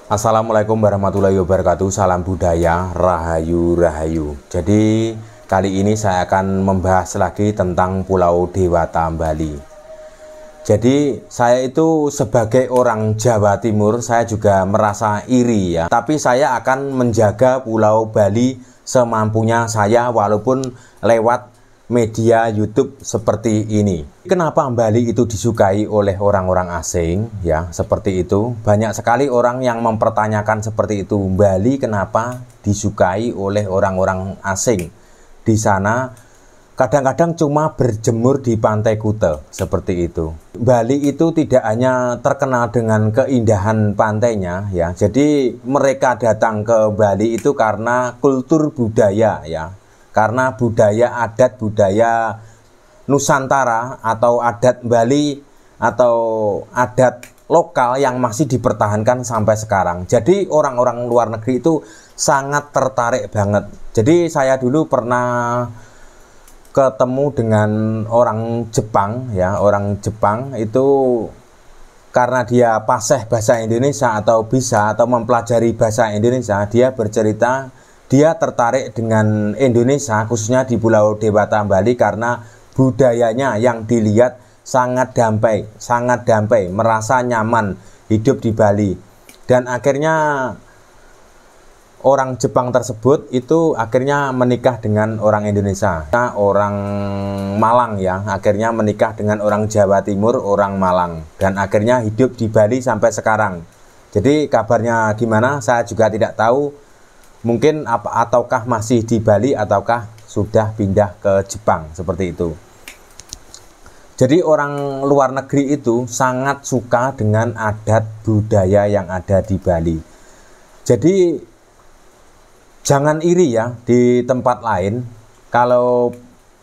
Assalamualaikum warahmatullahi wabarakatuh. Salam budaya, rahayu rahayu. Jadi kali ini saya akan membahas lagi tentang Pulau Dewata Bali. Jadi saya itu sebagai orang Jawa Timur, saya juga merasa iri ya. Tapi saya akan menjaga Pulau Bali semampunya saya walaupun lewat media YouTube seperti ini. Kenapa Bali itu disukai oleh orang-orang asing ya, seperti itu. Banyak sekali orang yang mempertanyakan seperti itu. Bali kenapa disukai oleh orang-orang asing? Di sana kadang-kadang cuma berjemur di Pantai Kuta, seperti itu. Bali itu tidak hanya terkenal dengan keindahan pantainya ya. Jadi mereka datang ke Bali itu karena kultur budaya ya. Karena budaya adat, budaya Nusantara atau adat Bali atau adat lokal yang masih dipertahankan sampai sekarang. Jadi orang-orang luar negeri itu sangat tertarik banget. Jadi saya dulu pernah ketemu dengan orang Jepang ya, orang Jepang itu karena dia fasih bahasa Indonesia atau bisa atau mempelajari bahasa Indonesia, dia bercerita dia tertarik dengan Indonesia, khususnya di Pulau Dewata Bali karena budayanya yang dilihat sangat damai, merasa nyaman hidup di Bali. Dan akhirnya orang Jepang tersebut itu akhirnya menikah dengan orang Indonesia, orang Malang ya, akhirnya menikah dengan orang Jawa Timur, orang Malang, dan akhirnya hidup di Bali sampai sekarang. Jadi kabarnya gimana saya juga tidak tahu. Mungkin ataukah masih di Bali ataukah sudah pindah ke Jepang, seperti itu. Jadi orang luar negeri itu sangat suka dengan adat budaya yang ada di Bali. Jadi jangan iri ya di tempat lain kalau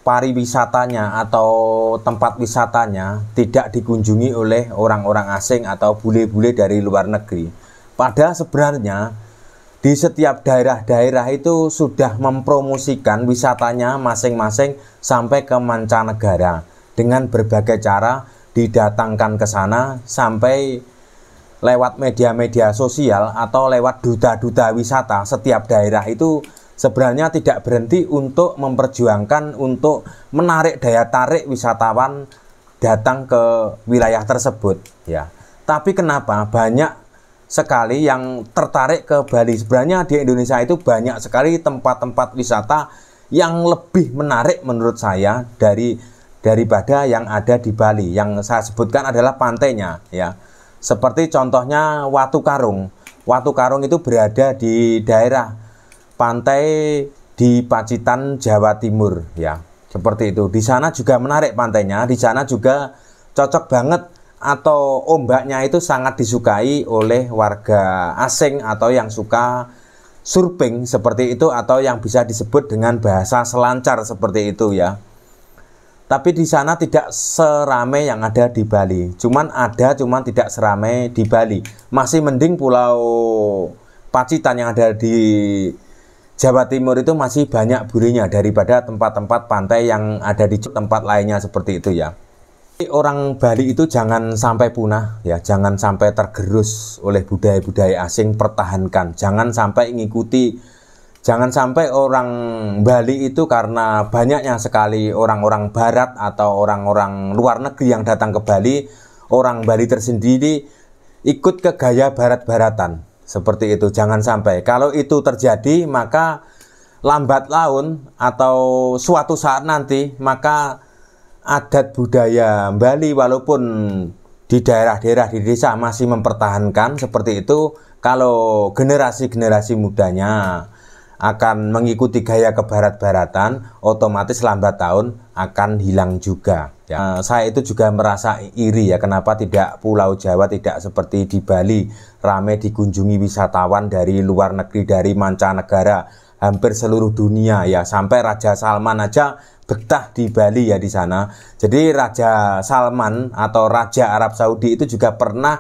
pariwisatanya atau tempat wisatanya tidak dikunjungi oleh orang-orang asing atau bule-bule dari luar negeri. Padahal sebenarnya di setiap daerah-daerah itu sudah mempromosikan wisatanya masing-masing sampai ke mancanegara dengan berbagai cara didatangkan ke sana sampai lewat media-media sosial atau lewat duta-duta wisata. Setiap daerah itu sebenarnya tidak berhenti untuk memperjuangkan untuk menarik daya tarik wisatawan datang ke wilayah tersebut ya. Tapi kenapa banyak sekali yang tertarik ke Bali? Sebenarnya di Indonesia itu banyak sekali tempat-tempat wisata yang lebih menarik menurut saya daripada yang ada di Bali. Yang saya sebutkan adalah pantainya ya. Seperti contohnya Watu Karung. Watu Karung itu berada di daerah pantai di Pacitan, Jawa Timur ya. Seperti itu. Di sana juga menarik pantainya, di sana juga cocok banget atau ombaknya itu sangat disukai oleh warga asing atau yang suka surfing seperti itu atau yang bisa disebut dengan bahasa selancar seperti itu ya. Tapi di sana tidak seramai yang ada di Bali. Cuman tidak seramai di Bali. Masih mending Pulau Pacitan yang ada di Jawa Timur itu masih banyak burinya daripada tempat-tempat pantai yang ada di tempat lainnya seperti itu ya. Orang Bali itu jangan sampai punah ya, jangan sampai tergerus oleh budaya-budaya asing, pertahankan. Jangan sampai ngikuti, jangan sampai orang Bali itu karena banyaknya sekali orang-orang barat atau orang-orang luar negeri yang datang ke Bali, orang Bali tersendiri ikut ke gaya barat-baratan. Seperti itu, jangan sampai. Kalau itu terjadi, maka lambat laun atau suatu saat nanti, maka adat budaya Bali walaupun di daerah-daerah di desa masih mempertahankan seperti itu, kalau generasi-generasi mudanya akan mengikuti gaya kebarat-baratan, otomatis lambat tahun akan hilang juga ya. Saya itu juga merasa iri ya, kenapa tidak Pulau Jawa tidak seperti di Bali, ramai dikunjungi wisatawan dari luar negeri, dari mancanegara, hampir seluruh dunia ya, sampai Raja Salman aja betah di Bali ya di sana. Jadi Raja Salman atau Raja Arab Saudi itu juga pernah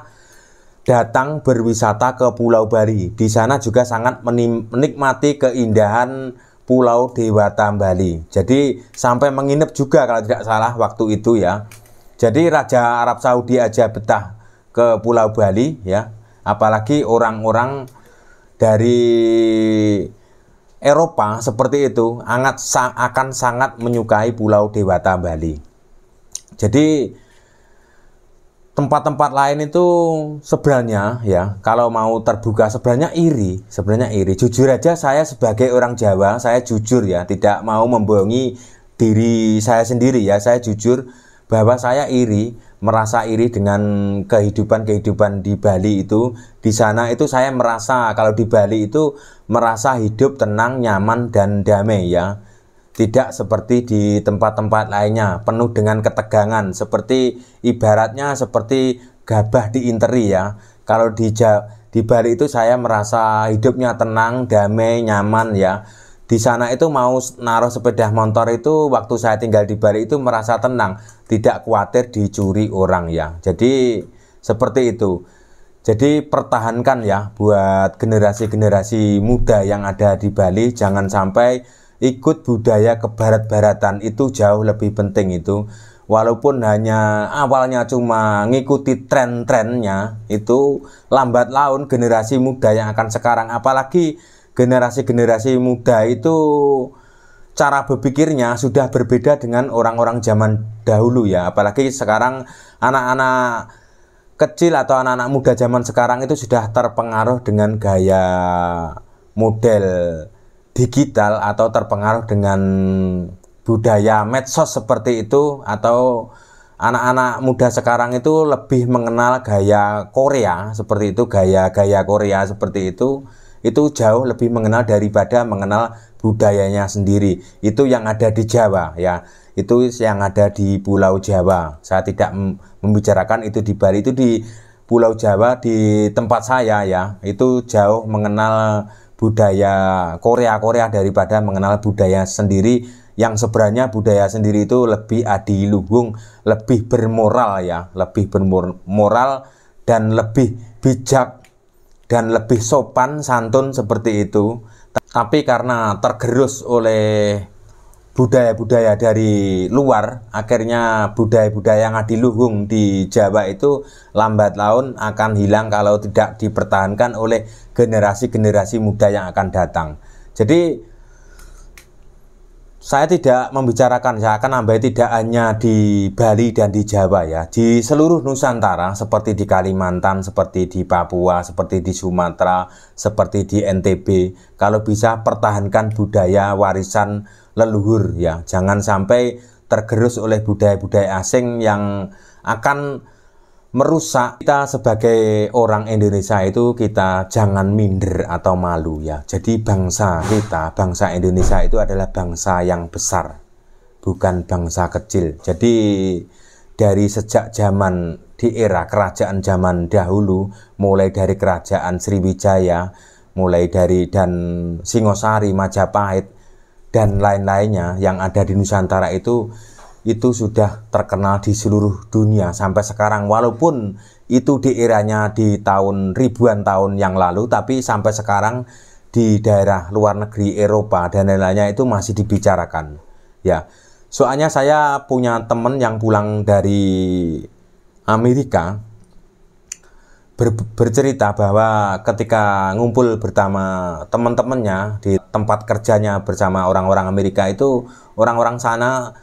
datang berwisata ke Pulau Bali. Di sana juga sangat menikmati keindahan Pulau Dewata Bali. Jadi sampai menginap juga kalau tidak salah waktu itu ya. Jadi Raja Arab Saudi aja betah ke Pulau Bali ya. apalagi orang-orang dari Eropa seperti itu akan sangat menyukai Pulau Dewata Bali. Jadi tempat-tempat lain itu sebenarnya ya, kalau mau terbuka sebenarnya iri. Jujur aja, saya sebagai orang Jawa, saya jujur ya, tidak mau membohongi diri saya sendiri ya, saya jujur bahwa saya merasa iri dengan kehidupan di Bali itu. Di sana itu saya merasa kalau di Bali itu merasa hidup tenang, nyaman dan damai ya. Tidak seperti di tempat-tempat lainnya penuh dengan ketegangan, seperti ibaratnya seperti gabah diinteri ya. Kalau di Bali itu saya merasa hidupnya tenang, damai, nyaman ya. Di sana itu mau naruh sepeda motor itu waktu saya tinggal di Bali itu merasa tenang, tidak khawatir dicuri orang ya. Jadi seperti itu. Jadi pertahankan ya buat generasi-generasi muda yang ada di Bali, jangan sampai ikut budaya kebarat-baratan, itu jauh lebih penting itu. Walaupun hanya awalnya cuma ngikuti tren-trennya, itu lambat laun generasi muda yang akan sekarang, apalagi generasi-generasi muda itu cara berpikirnya sudah berbeda dengan orang-orang zaman dahulu ya. Apalagi sekarang anak-anak kecil atau anak-anak muda zaman sekarang itu sudah terpengaruh dengan gaya model digital atau terpengaruh dengan budaya medsos seperti itu, atau anak-anak muda sekarang itu lebih mengenal gaya Korea seperti itu, gaya-gaya Korea seperti itu jauh lebih mengenal daripada mengenal budayanya sendiri. Itu yang ada di Jawa ya, itu yang ada di Pulau Jawa. Saya tidak membicarakan itu di Bali, itu di Pulau Jawa di tempat saya ya, itu jauh mengenal budaya Korea daripada mengenal budaya sendiri, yang sebenarnya budaya sendiri itu lebih adiluhung, lebih bermoral ya, lebih bermoral dan lebih bijak dan lebih sopan santun seperti itu. Tapi karena tergerus oleh budaya-budaya dari luar, akhirnya budaya-budaya yang adiluhung di Jawa itu lambat laun akan hilang kalau tidak dipertahankan oleh generasi-generasi muda yang akan datang. Jadi saya tidak membicarakan, saya akan nambah tidak hanya di Bali dan di Jawa ya, di seluruh Nusantara, seperti di Kalimantan, seperti di Papua, seperti di Sumatera, seperti di NTB. Kalau bisa pertahankan budaya warisan leluhur ya, jangan sampai tergerus oleh budaya-budaya asing yang akan merusak. Kita sebagai orang Indonesia itu kita jangan minder atau malu ya. Jadi bangsa kita, bangsa Indonesia itu adalah bangsa yang besar, bukan bangsa kecil. Jadi dari sejak zaman di era kerajaan zaman dahulu, mulai dari kerajaan Sriwijaya, mulai dari dan Singosari, Majapahit dan lain-lainnya yang ada di Nusantara itu sudah terkenal di seluruh dunia sampai sekarang. Walaupun itu di eranya di tahun ribuan tahun yang lalu, tapi sampai sekarang di daerah luar negeri Eropa dan lain-lainnya itu masih dibicarakan ya. Soalnya saya punya teman yang pulang dari Amerika bercerita bahwa ketika ngumpul bersama teman-temannya di tempat kerjanya bersama orang-orang Amerika itu, orang-orang sana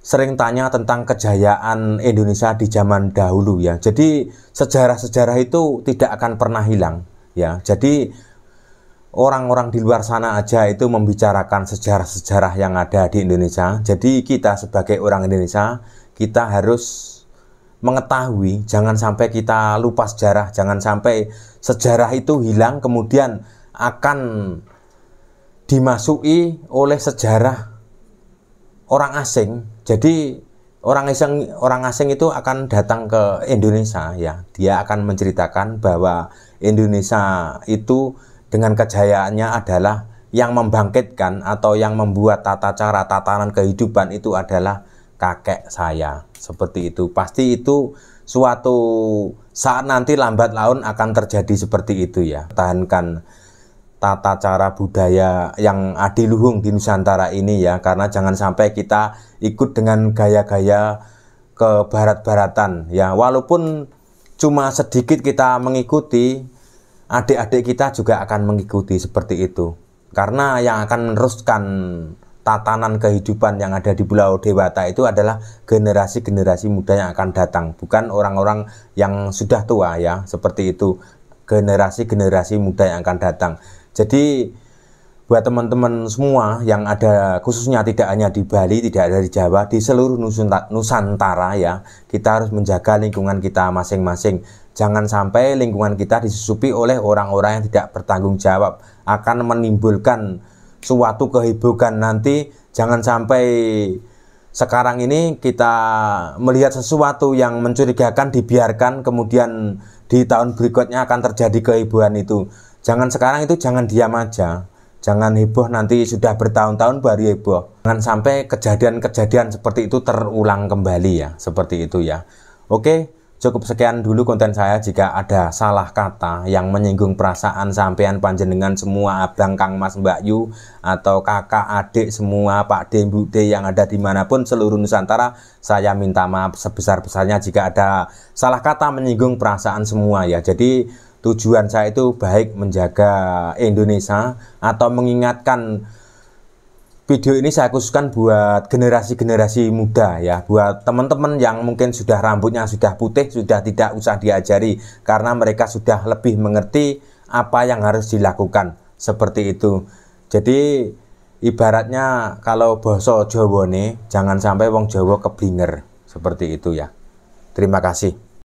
sering tanya tentang kejayaan Indonesia di zaman dahulu ya. Jadi sejarah-sejarah itu tidak akan pernah hilang ya. Jadi orang-orang di luar sana aja itu membicarakan sejarah-sejarah yang ada di Indonesia. Jadi kita sebagai orang Indonesia, kita harus mengetahui, jangan sampai kita lupa sejarah, jangan sampai sejarah itu hilang kemudian akan dimasuki oleh sejarah orang asing. Jadi orang asing itu akan datang ke Indonesia ya. Dia akan menceritakan bahwa Indonesia itu dengan kejayaannya adalah yang membangkitkan atau yang membuat tata cara tatanan kehidupan itu adalah kakek saya. Seperti itu. Pasti itu suatu saat nanti lambat laun akan terjadi seperti itu ya. Tahankan tata cara budaya yang adiluhung di Nusantara ini ya, karena jangan sampai kita ikut dengan gaya-gaya ke barat-baratan ya. Walaupun cuma sedikit kita mengikuti, adik-adik kita juga akan mengikuti seperti itu. Karena yang akan meneruskan tatanan kehidupan yang ada di Pulau Dewata itu adalah generasi-generasi muda yang akan datang, bukan orang-orang yang sudah tua ya, seperti itu. Generasi-generasi muda yang akan datang. Jadi buat teman-teman semua yang ada, khususnya tidak hanya di Bali, tidak ada di Jawa, di seluruh Nusantara ya, kita harus menjaga lingkungan kita masing-masing. Jangan sampai lingkungan kita disusupi oleh orang-orang yang tidak bertanggung jawab, akan menimbulkan suatu kehebohan nanti. Jangan sampai sekarang ini kita melihat sesuatu yang mencurigakan dibiarkan, kemudian di tahun berikutnya akan terjadi kehebohan itu. Jangan sekarang itu, jangan diam aja. Jangan heboh nanti sudah bertahun-tahun baru heboh. Jangan sampai kejadian-kejadian seperti itu terulang kembali ya, seperti itu ya. Oke, cukup sekian dulu konten saya. Jika ada salah kata yang menyinggung perasaan sampean panjenengan semua, abang, kang, mas, mbak yu, atau kakak, adik semua, pak D, bu D yang ada dimanapun seluruh Nusantara, saya minta maaf sebesar-besarnya jika ada salah kata menyinggung perasaan semua ya. Jadi tujuan saya itu baik menjaga Indonesia atau mengingatkan. Video ini saya khususkan buat generasi-generasi muda ya, buat teman-teman yang mungkin sudah rambutnya sudah putih, sudah tidak usah diajari karena mereka sudah lebih mengerti apa yang harus dilakukan, seperti itu. Jadi ibaratnya kalau basa Jawa nih, jangan sampai wong Jawa keblinger, seperti itu ya. Terima kasih.